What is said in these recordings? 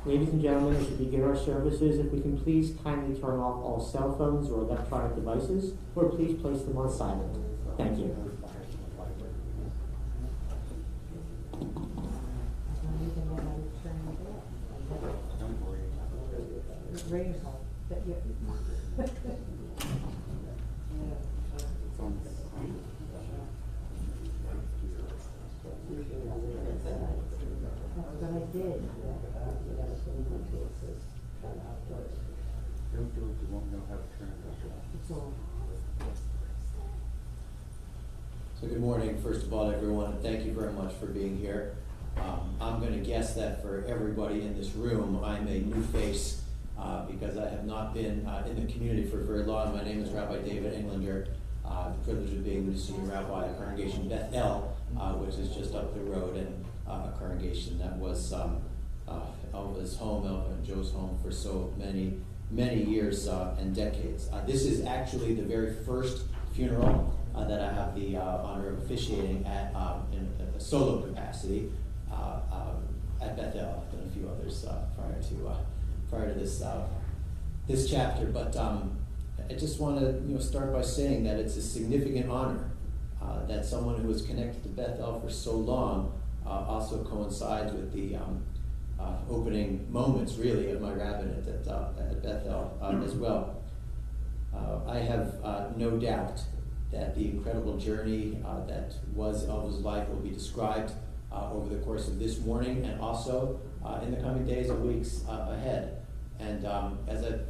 Ladies and gentlemen, as we begin our services, if we can please kindly turn off all cell phones or electronic devices, or please place them on silent. Thank you. But I did. Don't do it, you won't know how to turn it off. So good morning, first of all, everyone, and thank you very much for being here. I'm going to guess that for everybody in this room, I'm a new face because I have not been in the community for very long. My name is Rabbi David Englander. The privilege of being the senior rabbi at Congregation Beth El, which is just up the road, and a congregation that was Elva's home, Elva and Joe's home for so many years and decades. This is actually the very first funeral that I have the honor of officiating at in a solo capacity at Beth El. I've done a few others prior to this chapter, but I just want to start by saying that it's a significant honor that someone who was connected to Beth El for so long also coincides with the opening moments, really, of my rabbinate at Beth El as well. I have no doubt that the incredible journey that was Elva's life will be described over the course of this morning and also in the coming days and weeks ahead. And as I've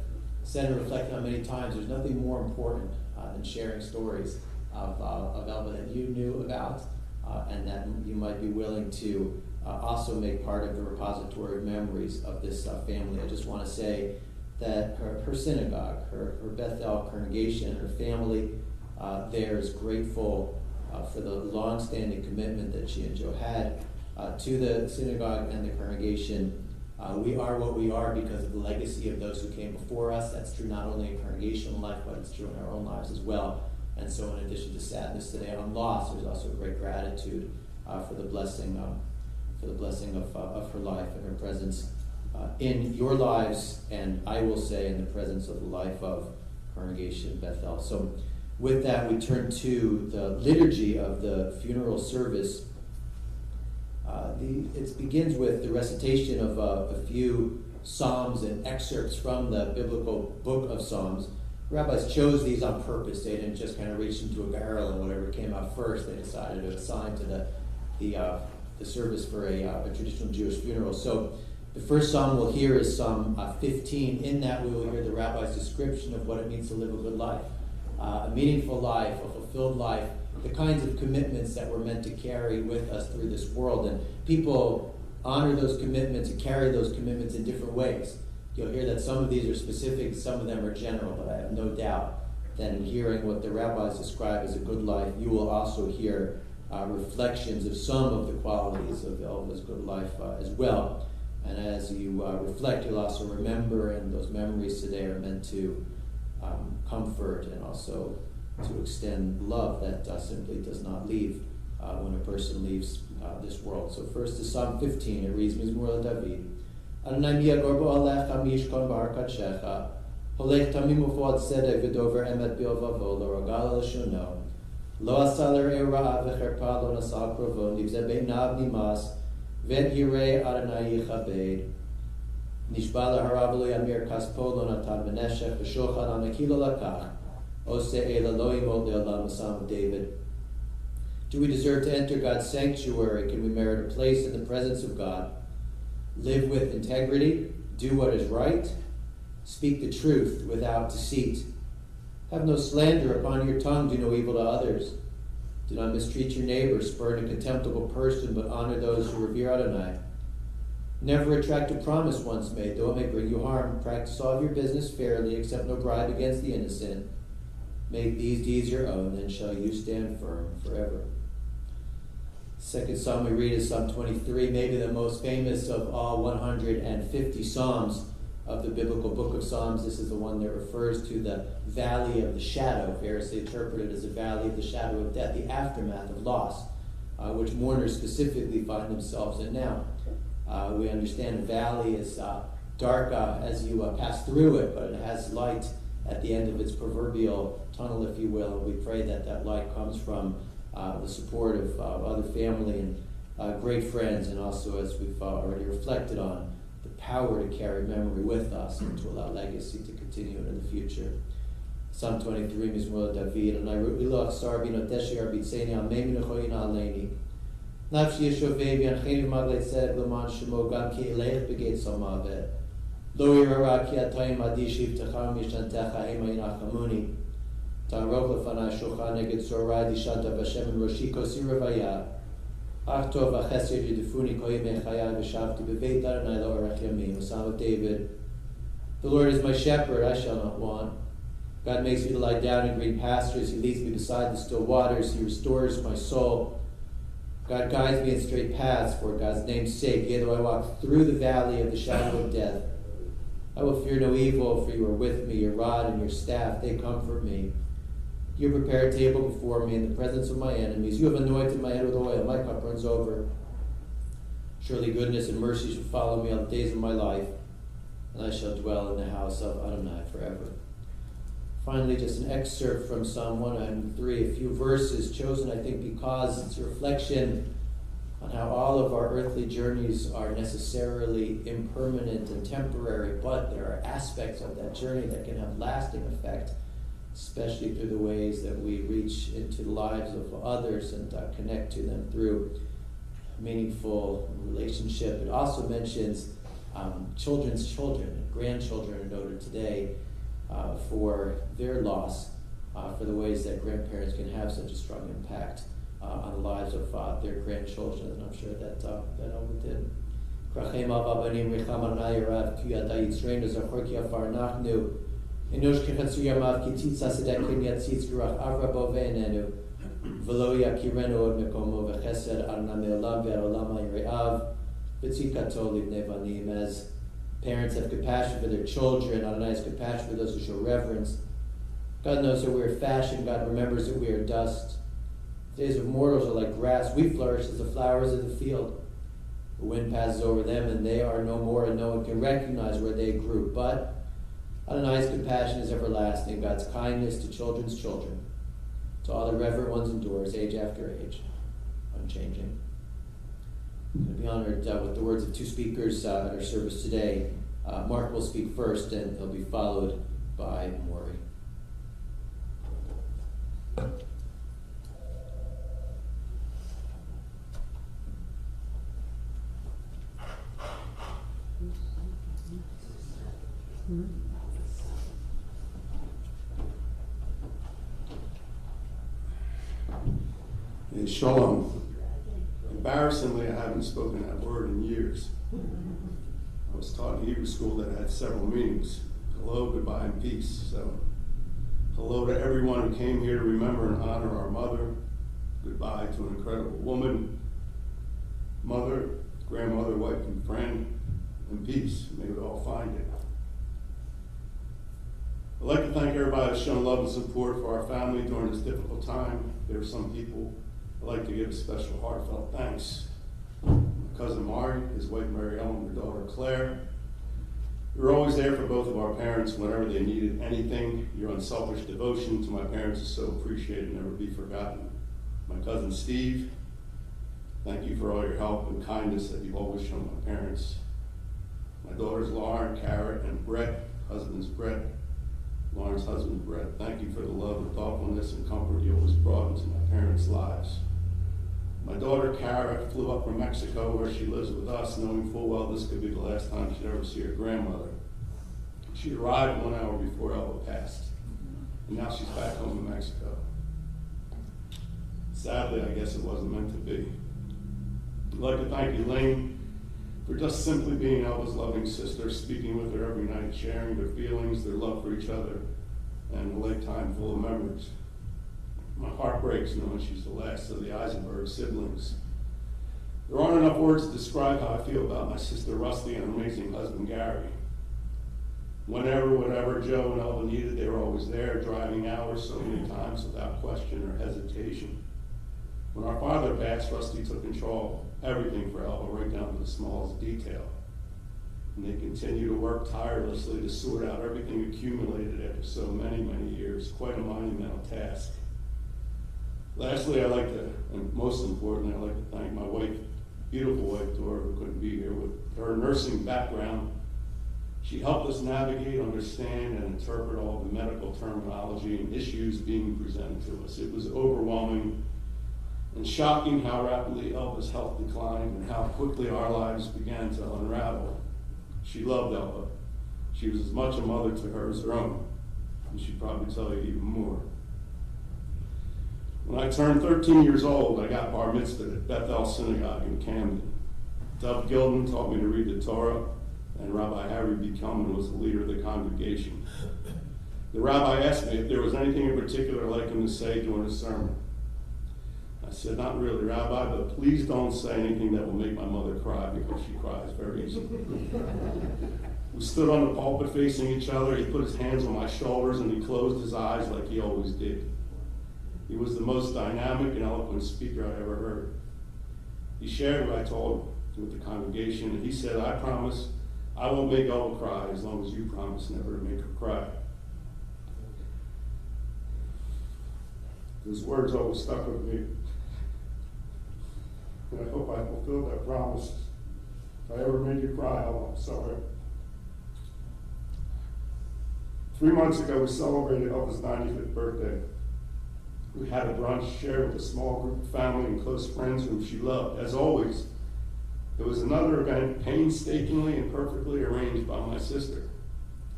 said and reflected on many times, there's nothing more important than sharing stories of Elva that you knew about and that you might be willing to also make part of the repository of memories of this family. I just want to say that her synagogue, her Beth El congregation, her family there is grateful for the long-standing commitment that she and Joe had to the synagogue and the congregation. We are what we are because of the legacy of those who came before us. That's true not only in congregational life, but it's true in our own lives as well. And so in addition to sadness today on loss, there's also great gratitude for the blessing of her life and her presence in your lives, and I will say in the presence of the life of Congregation Beth El. So with that, we turn to the liturgy of the funeral service. It begins with the recitation of a few psalms and excerpts from the biblical book of Psalms. Rabbis chose these on purpose. They didn't just kind of reach into a barrel and whatever came out first. They decided to assign to the service for a traditional Jewish funeral. So the first psalm we'll hear is Psalm 15. In that we will hear the rabbi's description of what it means to live a good life, a meaningful life, a fulfilled life, the kinds of commitments that we're meant to carry with us through this world. And people honor those commitments and carry those commitments in different ways. You'll hear that some of these are specific, some of them are general, but I have no doubt that in hearing what the rabbis describe as a good life, you will also hear reflections of some of the qualities of Elva's good life as well. And as you reflect, you'll also remember, and those memories today are meant to comfort and also to extend love that simply does not leave when a person leaves this world. So first is Psalm 15. It reads, Mizmor David. Adonai mi yagor bo'alecha mishkan b'harkatshecha, holech tamim ufod tzedek v'dover emet b'yovavo, lo ragal l'shono, lo asa l'rei ra'a v'cherpa lo nasa krovo, nivzeh beinav nimas, v'et yirei Adonai yichabed. Nishba l'harav lo yamir kaspo lo natan v'neshech v'shochan anaki lo lakach, oseh lo yimod le'olam, Psalm of David. Do we deserve to enter God's sanctuary? Can we merit a place in the presence of God? Live with integrity, do what is right, speak the truth without deceit. Have no slander upon your tongue, do no evil to others. Do not mistreat your neighbor, spurn a contemptible person, but honor those who revere Adonai. Never retract a promise once made, though it may bring you harm. Practice all of your business fairly, accept no bribe against the innocent. Make these deeds your own, then shall you stand firm forever. Second psalm we read is Psalm 23, maybe the most famous of all 150 psalms of the biblical book of Psalms. This is the one that refers to the valley of the shadow, variously interpreted as the valley of the shadow of death, the aftermath of loss, which mourners specifically find themselves in now. We understand the valley is dark as you pass through it, but it has light at the end of its proverbial tunnel, if you will. And we pray that that light comes from the support of other family and great friends, and also, as we've already reflected on, the power to carry memory with us and to allow legacy to continue into the future. Psalm 23, Mizmor David, and I ilach sarbi noteshi arbitzeni amemi nechoyin aleini. Nafshi yeshovei v'yancheni v'maglei tzedek l'man shemo gam ki eleich begeit salmavet. Lo yirara ki atayim adishi v'techam yishantecha ema yinachamuni. Ta'arov lefanai shulchan neged zorai dishanta v'Hashem en roshi kosi revaya. Ach tov v'chesed yidifuni koyim echayai v'shavti b'veit Adonai lo orech yamim. Psalm of David. The Lord is my shepherd, I shall not want. God makes me to lie down in green pastures. He leads me beside the still waters. He restores my soul. God guides me in straight paths for God's name's sake. Yea, though I walk through the valley of the shadow of death, I will fear no evil, for you are with me. Your rod and your staff, they comfort me. You prepare a table before me in the presence of my enemies. You have anointed my head with oil. My cup runs over. Surely goodness and mercy shall follow me all the days of my life, and I shall dwell in the house of Adonai forever. Finally, just an excerpt from Psalm 103, a few verses chosen, I think, because it's a reflection on how all of our earthly journeys are necessarily impermanent and temporary, but there are aspects of that journey that can have lasting effect, especially through the ways that we reach into the lives of others and connect to them through meaningful relationship. It also mentions children's children and grandchildren are noted today for their loss, for the ways that grandparents can have such a strong impact on the lives of their grandchildren, and I'm sure that Elva did. As parents have compassion for their children, Adonai has compassion for those who show reverence. God knows that we are fashioned. God remembers that we are dust. The days of mortals are like grass. We flourish as the flowers of the field. The wind passes over them, and they are no more, and no one can recognize where they grew. But Adonai's compassion is everlasting. God's kindness to children's children, to all the reverent ones endures, age after age, unchanging. I'm going to be honored with the words of two speakers at our service today. Mark will speak first, and he'll be followed by Maury. Shalom. Embarrassingly, I haven't spoken that word in years. I was taught in Hebrew school that it had several meanings. Hello, goodbye, and peace. So, hello to everyone who came here to remember and honor our mother. Goodbye to an incredible woman, mother, grandmother, wife, and friend. And peace. May we all find it. I'd like to thank everybody that's shown love and support for our family during this difficult time. There are some people I'd like to give a special heartfelt thanks. My cousin Mari, his wife Mary Ellen, and their daughter Claire. You were always there for both of our parents whenever they needed anything. Your unselfish devotion to my parents is so appreciated and never be forgotten. My cousin Steve, thank you for all your help and kindness that you've always shown my parents. My daughters Lauren, Kara, and Brett, husband's Brett. Lauren's husband, Brett, thank you for the love and thoughtfulness and comfort you always brought into my parents' lives. My daughter, Kara, flew up from Mexico where she lives with us, knowing full well this could be the last time she'd ever see her grandmother. She arrived 1 hour before Elva passed, and now she's back home in Mexico. Sadly, I guess it wasn't meant to be. I'd like to thank Elaine for just simply being Elva's loving sister, speaking with her every night, sharing their feelings, their love for each other, and a lifetime full of memories. My heart breaks knowing she's the last of the Eisenberg siblings. There aren't enough words to describe how I feel about my sister Rusty and her amazing husband Gary. Whatever Joe and Elva needed, they were always there, driving hours so many times without question or hesitation. When our father passed, Rusty took control of everything for Elva, right down to the smallest detail. And they continue to work tirelessly to sort out everything accumulated after so many, many years. Quite a monumental task. Lastly, I'd like to, and most importantly, I'd like to thank my wife, beautiful wife, Dora, who couldn't be here. With her nursing background, she helped us navigate, understand, and interpret all the medical terminology and issues being presented to us. It was overwhelming and shocking how rapidly Elva's health declined and how quickly our lives began to unravel. She loved Elva. She was as much a mother to her as her own, and she'd probably tell you even more. When I turned 13 years old, I got bar mitzvahed at Bethel Synagogue in Camden. Dov Gilden taught me to read the Torah, and Rabbi Harry B. Kelman was the leader of the congregation. The rabbi asked me if there was anything in particular I'd like him to say during the sermon. I said, not really, Rabbi, but please don't say anything that will make my mother cry, because she cries very easily. We stood on the pulpit facing each other. He put his hands on my shoulders and he closed his eyes like he always did. He was the most dynamic and eloquent speaker I ever heard. He shared what I told with the congregation, and he said, I promise I won't make Elva cry as long as you promise never to make her cry. Those words always stuck with me. And I hope I fulfilled that promise. If I ever made you cry, I'm sorry. 3 months ago, we celebrated Elva's 95th birthday. We had a brunch shared with a small group of family and close friends whom she loved. As always, it was another event painstakingly and perfectly arranged by my sister.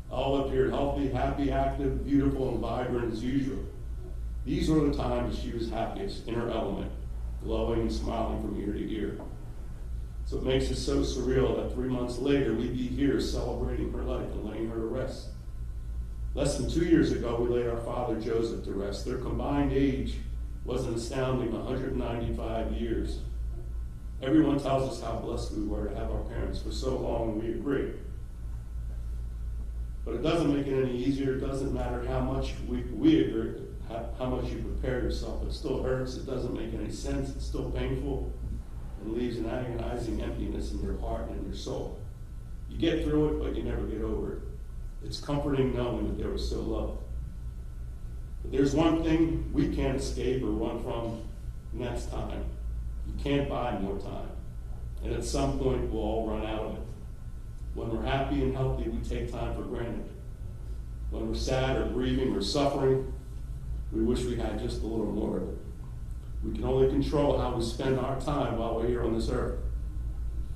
Elva appeared healthy, happy, active, beautiful, and vibrant as usual. These were the times she was happiest, in her element, glowing and smiling from ear to ear. So it makes it so surreal that 3 months later we'd be here celebrating her life and laying her to rest. Less than 2 years ago, we laid our father Joseph to rest. Their combined age was an astounding 195 years. Everyone tells us how blessed we were to have our parents for so long, and we agree. But it doesn't make it any easier. It doesn't matter how much we agree, how much you prepare yourself. It still hurts. It doesn't make any sense. It's still painful and leaves an agonizing emptiness in your heart and in your soul. You get through it, but you never get over it. It's comforting knowing that they were so loved. But there's one thing we can't escape or run from, and that's time. You can't buy more time. And at some point, we'll all run out of it. When we're happy and healthy, we take time for granted. When we're sad or grieving or suffering, we wish we had just a little more of it. We can only control how we spend our time while we're here on this earth.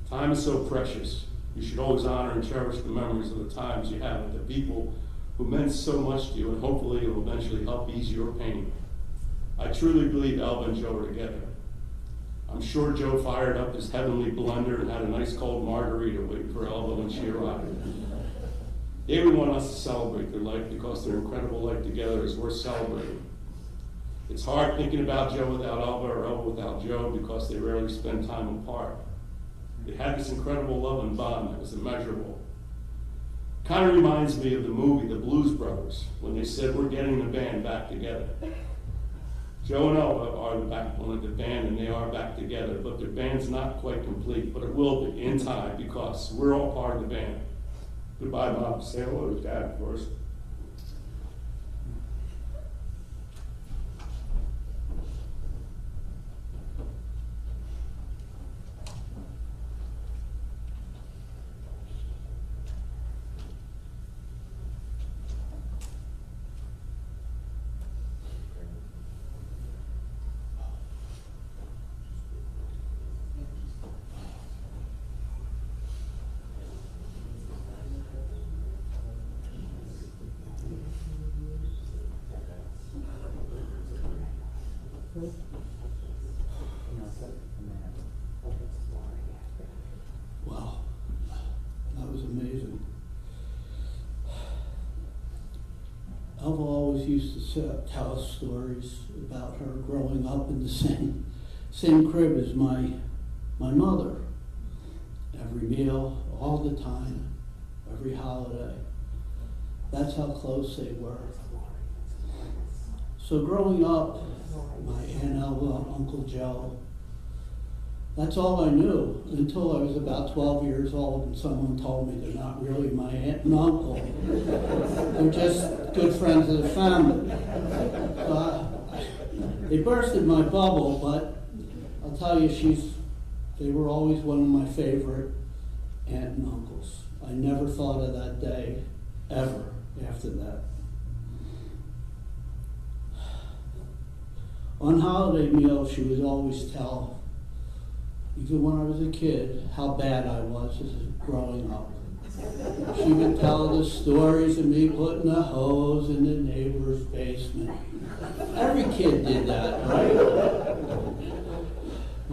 Time is so precious. You should always honor and cherish the memories of the times you have with the people who meant so much to you, and hopefully it will eventually help ease your pain. I truly believe Elva and Joe are together. I'm sure Joe fired up his heavenly blender and had a nice cold margarita waiting for Elva when she arrived. They would want us to celebrate their life because their incredible life together is worth celebrating. It's hard thinking about Joe without Elva or Elva without Joe because they rarely spend time apart. They had this incredible love and bond that was immeasurable. Kind of reminds me of the movie The Blues Brothers, when they said, we're getting the band back together. Joe and Elva are the backbone of the band, and they are back together, but their band's not quite complete, but it will be in time because we're all part of the band. Goodbye, Mom. Say hello to Dad first. always used to tell us stories about her growing up in the same crib as my mother. Every meal, all the time, every holiday. That's how close they were. So growing up, my Aunt Elva, Uncle Joe, that's all I knew until I was about 12 years old and someone told me they're not really my aunt and uncle. They're just good friends of the family. They bursted my bubble, but I'll tell you, they were always one of my favorite aunt and uncles. I never thought of that day ever after that. On holiday meals, she would always tell, even when I was a kid, how bad I was growing up. She would tell the stories of me putting a hose in the neighbor's basement. Every kid did that, right?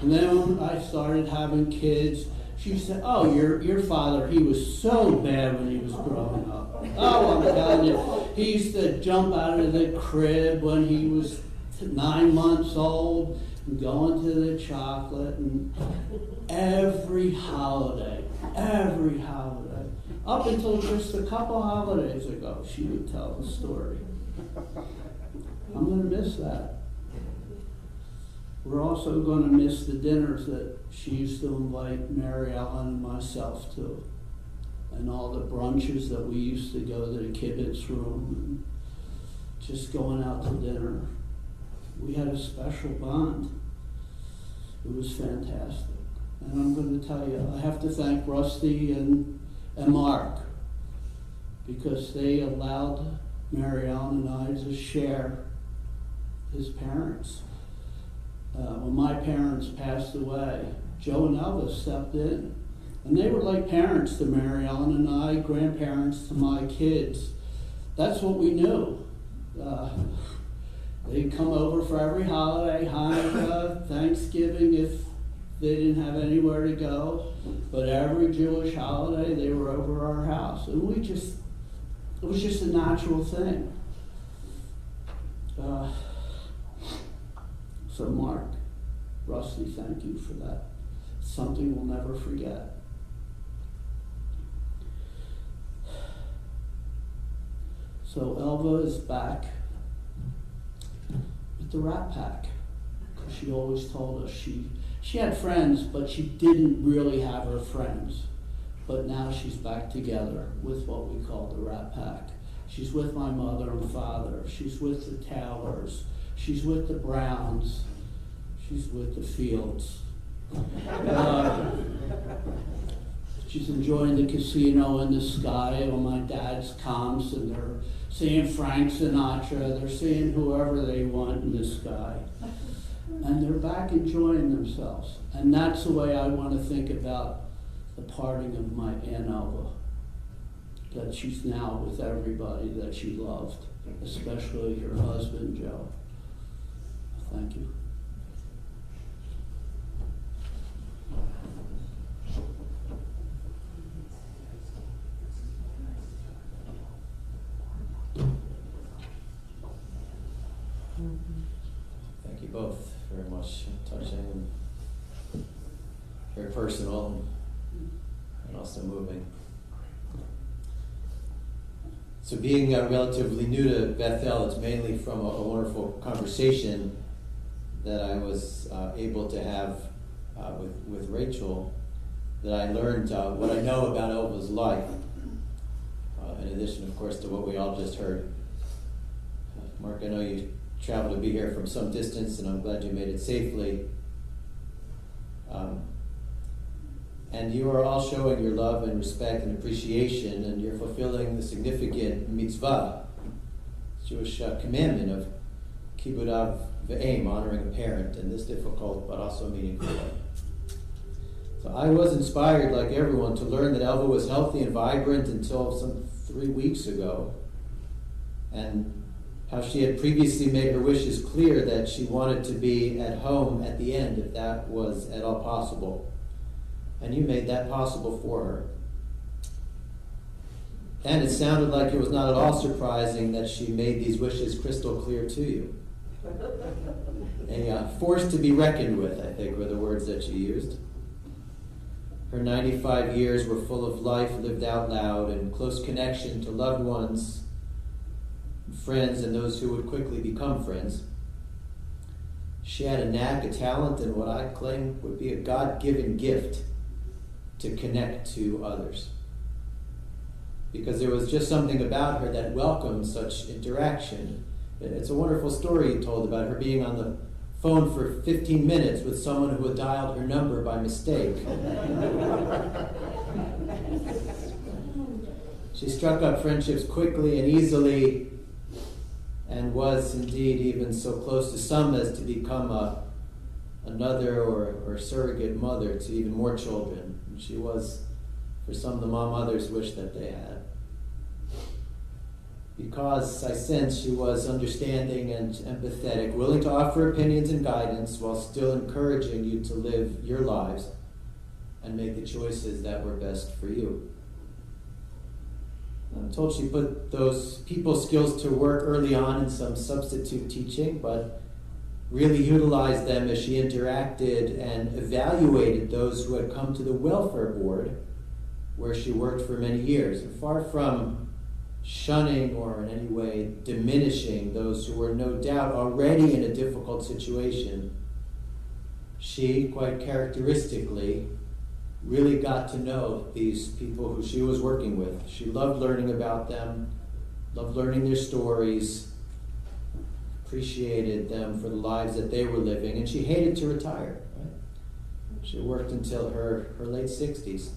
And then when I started having kids, she said, "Oh, your father, he was so bad when he was growing up. Oh, I'm telling you, he used to jump out of the crib when he was 9 months old and go into the chocolate, and every holiday, up until just a couple holidays ago, she would tell the story." I'm going to miss that. We're also going to miss the dinners that she used to invite Mary Ellen and myself to, and all the brunches that we used to go to the kibitz room, and just going out to dinner. We had a special bond. It was fantastic. And I'm going to tell you, I have to thank Rusty and Mark, because they allowed Mary Ellen and I to share his parents. When my parents passed away, Joe and Elva stepped in. And they were like parents to Mary Ellen and I, grandparents to my kids. That's what we knew. They'd come over for every holiday, Hanukkah, Thanksgiving, if they didn't have anywhere to go. But every Jewish holiday, they were over our house. And it was just a natural thing. So Mark, Rusty, thank you for that. Something we'll never forget. So Elva is back at the Rat Pack, because she always told us she had friends, but she didn't really have her friends. But now she's back together with what we call the Rat Pack. She's with my mother and father. She's with the Taylors. She's with the Browns. She's with the Fields. She's enjoying the casino in the sky on my dad's comps, and they're seeing Frank Sinatra. They're seeing whoever they want in the sky. And they're back enjoying themselves. And that's the way I want to think about the parting of my Aunt Elva. That she's now with everybody that she loved, especially her husband, Joe. Thank you. Thank you both very much. Touching and very personal and also moving. So being relatively new to Bethel, it's mainly from a wonderful conversation that I was able to have with Rachel, that I learned what I know about Elva's life, in addition, of course, to what we all just heard. Mark, I know you traveled to be here from some distance, and I'm glad you made it safely. And you are all showing your love and respect and appreciation, and you're fulfilling the significant mitzvah, Jewish commandment of kibbud av v'em, honoring a parent in this difficult but also meaningful way. So I was inspired, like everyone, to learn that Elva was healthy and vibrant until some 3 weeks ago, and how she had previously made her wishes clear that she wanted to be at home at the end, if that was at all possible. And you made that possible for her. And it sounded like it was not at all surprising that she made these wishes crystal clear to you. A force to be reckoned with, I think, were the words that she used. Her 95 years were full of life lived out loud and close connection to loved ones, friends, and those who would quickly become friends. She had a knack, a talent, and what I claim would be a God-given gift to connect to others. Because there was just something about her that welcomed such interaction. It's a wonderful story you told about her being on the phone for 15 minutes with someone who had dialed her number by mistake. She struck up friendships quickly and easily, and was indeed even so close to some as to become another or surrogate mother to even more children. And she was, for some, the mom others wished that they had. Because I sense she was understanding and empathetic, willing to offer opinions and guidance while still encouraging you to live your lives and make the choices that were best for you. I'm told she put those people skills to work early on in some substitute teaching, but really utilized them as she interacted and evaluated those who had come to the welfare board where she worked for many years. And far from shunning or in any way diminishing those who were no doubt already in a difficult situation, she quite characteristically really got to know these people who she was working with. She loved learning about them, loved learning their stories, appreciated them for the lives that they were living, and she hated to retire. Right? She worked until her late 60s.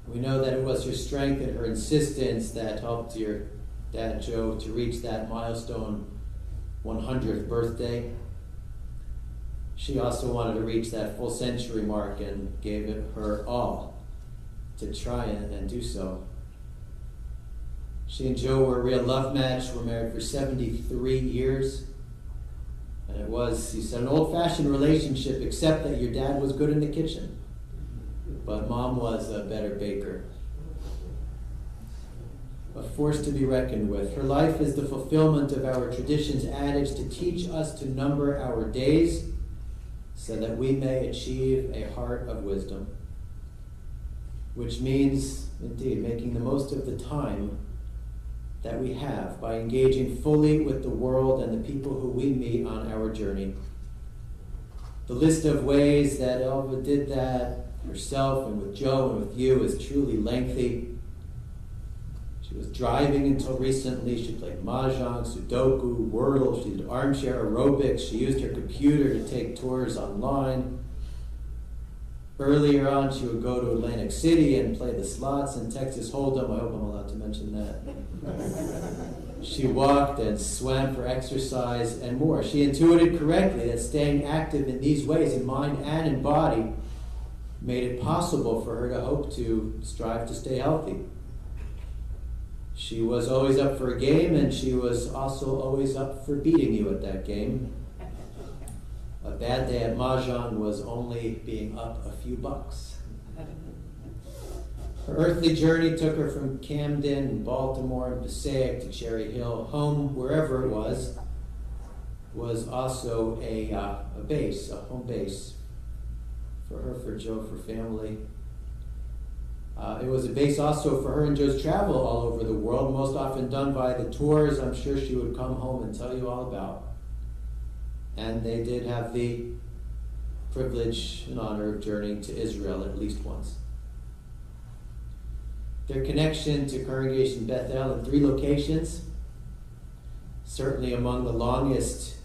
We know that it was her strength and her insistence that helped your dad, Joe, to reach that milestone 100th birthday. She also wanted to reach that full century mark and gave it her all to try and do so. She and Joe were a real love match, were married for 73 years. And it was, he said, an old-fashioned relationship, except that your dad was good in the kitchen. But Mom was a better baker. A force to be reckoned with. Her life is the fulfillment of our tradition's adage to teach us to number our days so that we may achieve a heart of wisdom. Which means, indeed, making the most of the time that we have by engaging fully with the world and the people who we meet on our journey. The list of ways that Elva did that herself and with Joe and with you is truly lengthy. She was driving until recently. She played mahjong, sudoku, wordle. She did armchair aerobics. She used her computer to take tours online. Earlier on, she would go to Atlantic City and play the slots in Texas Hold'em. I hope I'm allowed to mention that. She walked and swam for exercise and more. She intuited correctly that staying active in these ways, in mind and in body, made it possible for her to hope to strive to stay healthy. She was always up for a game, and she was also always up for beating you at that game. A bad day at mahjong was only being up a few bucks. Her earthly journey took her from Camden and Baltimore and Passaic to Cherry Hill. Home, wherever it was also a base, a home base for her, for Joe, for family. It was a base also for her and Joe's travel all over the world, most often done by the tours I'm sure she would come home and tell you all about. And they did have the privilege and honor of journeying to Israel at least once. Their connection to Congregation Bethel in 3 locations, certainly among the longest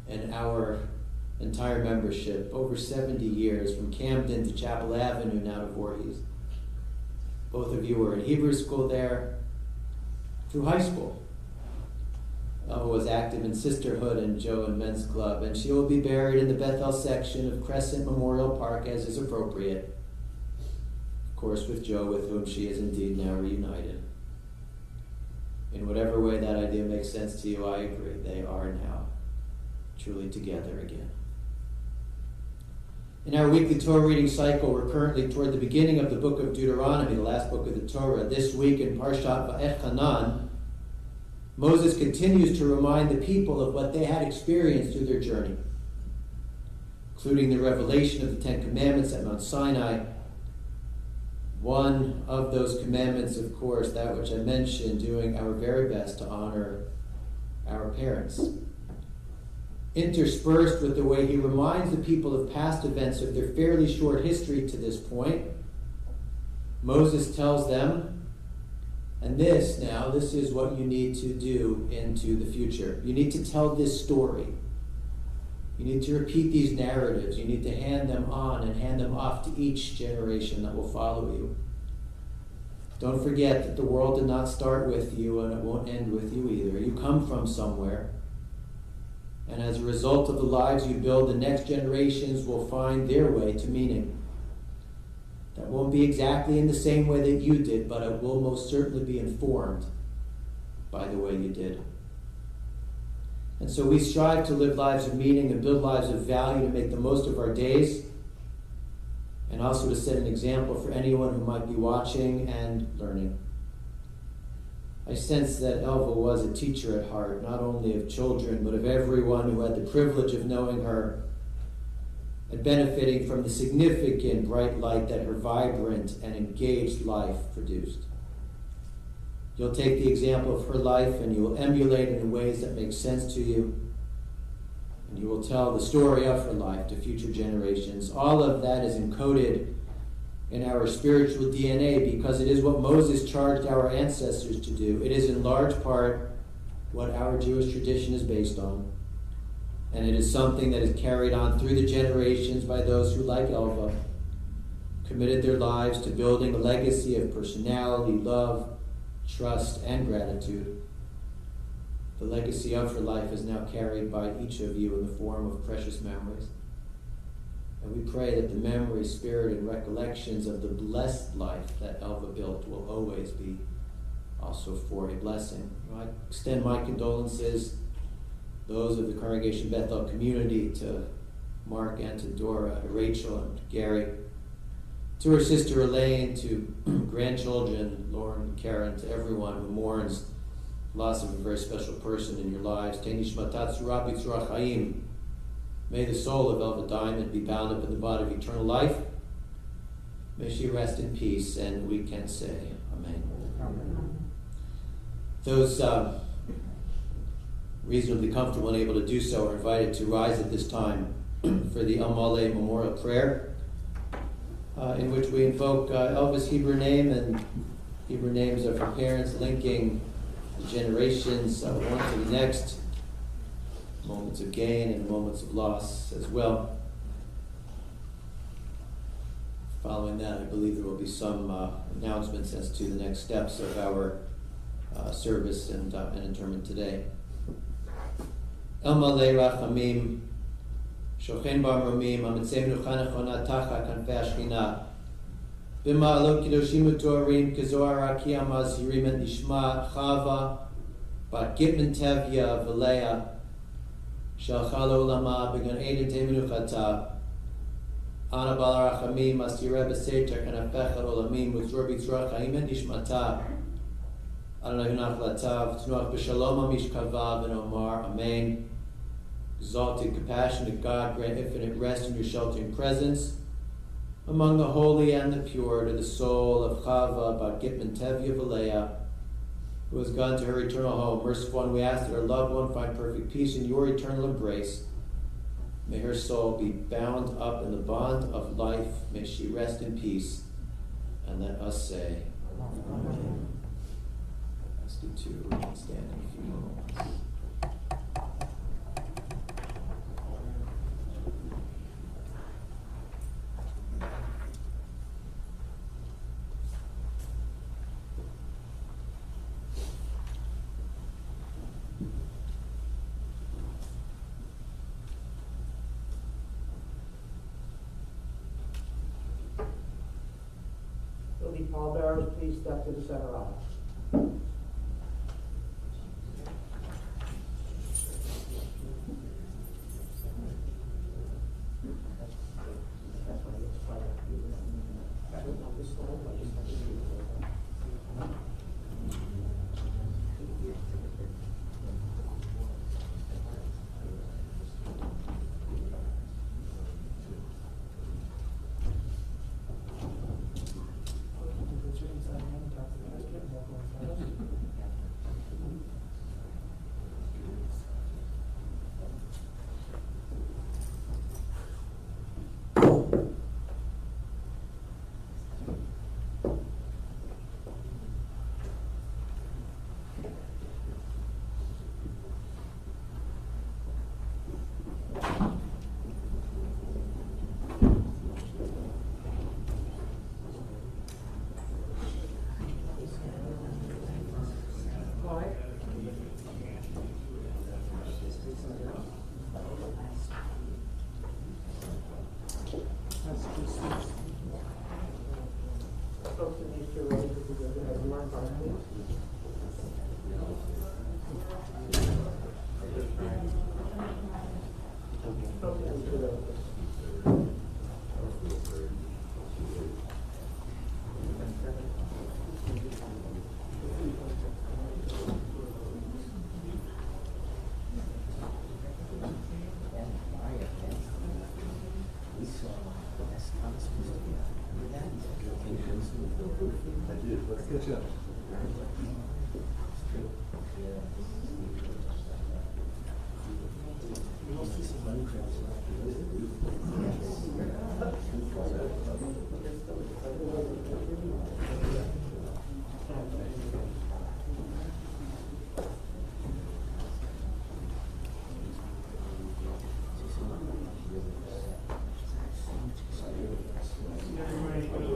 in our entire membership, over 70 years, from Camden to Chapel Avenue, now to Voorhees. Both of you were in Hebrew school there through high school. Elva was active in sisterhood and Joe in men's club, and she will be buried in the Bethel section of Crescent Memorial Park as is appropriate. Of course, with Joe, with whom she is indeed now reunited. In whatever way that idea makes sense to you, I agree. They are now truly together again. In our weekly Torah reading cycle, we're currently toward the beginning of the book of Deuteronomy, the last book of the Torah. This week in Parshat Va'echanan, Moses continues to remind the people of what they had experienced through their journey, including the revelation of the Ten Commandments at Mount Sinai. One of those commandments, of course, that which I mentioned, doing our very best to honor our parents. Interspersed with the way he reminds the people of past events of their fairly short history to this point, Moses tells them, and this is what you need to do into the future. You need to tell this story. You need to repeat these narratives. You need to hand them on and hand them off to each generation that will follow you. Don't forget that the world did not start with you and it won't end with you either. You come from somewhere. And as a result of the lives you build, the next generations will find their way to meaning. That won't be exactly in the same way that you did, but it will most certainly be informed by the way you did. And so we strive to live lives of meaning and build lives of value to make the most of our days, and also to set an example for anyone who might be watching and learning. I sense that Elva was a teacher at heart, not only of children, but of everyone who had the privilege of knowing her and benefiting from the significant bright light that her vibrant and engaged life produced. You'll take the example of her life and you will emulate it in ways that make sense to you. And you will tell the story of her life to future generations. All of that is encoded in our spiritual DNA because it is what Moses charged our ancestors to do. It is in large part what our Jewish tradition is based on. And it is something that is carried on through the generations by those who, like Elva, committed their lives to building a legacy of personality, love, trust, and gratitude. The legacy of her life is now carried by each of you in the form of precious memories. And we pray that the memory, spirit, and recollections of the blessed life that Elva built will always be also for a blessing. I extend my condolences, those of the Congregation Bethel community, to Mark and to Dora, to Rachel and to Gary, to her sister Elaine, to grandchildren, Lauren and Karen, to everyone who mourns loss of a very special person in your lives. May the soul of Elva Diamond be bound up in the body of eternal life. May she rest in peace, and we can say Amen. Amen. Those reasonably comfortable and able to do so are invited to rise at this time for the Amale Memorial Prayer, in which we invoke Elva's Hebrew name and Hebrew names of her parents, linking the generations one to the next, moments of gain and moments of loss as well. Following that, I believe there will be some announcements as to the next steps of our service and interment today. El Malei Rachamim, Shochen Bar Romim, Amitzei Menucha Nechona Tacha Kanfei Ashchina, B'ma'alot Kedoshim U'Toarim, Kezohar Rakia Mazhirim Et Nishma Chava, Bat Gitman Tevya V'Leah, Shalcha L'Olama B'Gan Eden Tei Menuchata, Ana Bal Rachamim, Asireh B'Seiter Kanafecha Olamim, U'Tzor B'Tzor Chaim Et Nishmata, Adonai V'Nachlata, V'Tnuach B'Shalom HaMishkava V'Nomar, Amen. Exalted, compassionate God, grant infinite rest in your sheltering presence among the holy and the pure, to the soul of Chava Bat Gitman Tevya V'Leah, who has gone to her eternal home. Merciful one, we ask that her loved one find perfect peace in your eternal embrace. May her soul be bound up in the bond of life. May she rest in peace. And let us say, Amen. I ask you to stand in a few moments. Will the pallbearers please step to the center aisle? Folks in these two rows, if you go ahead and mark on, please. Folks in these two rows.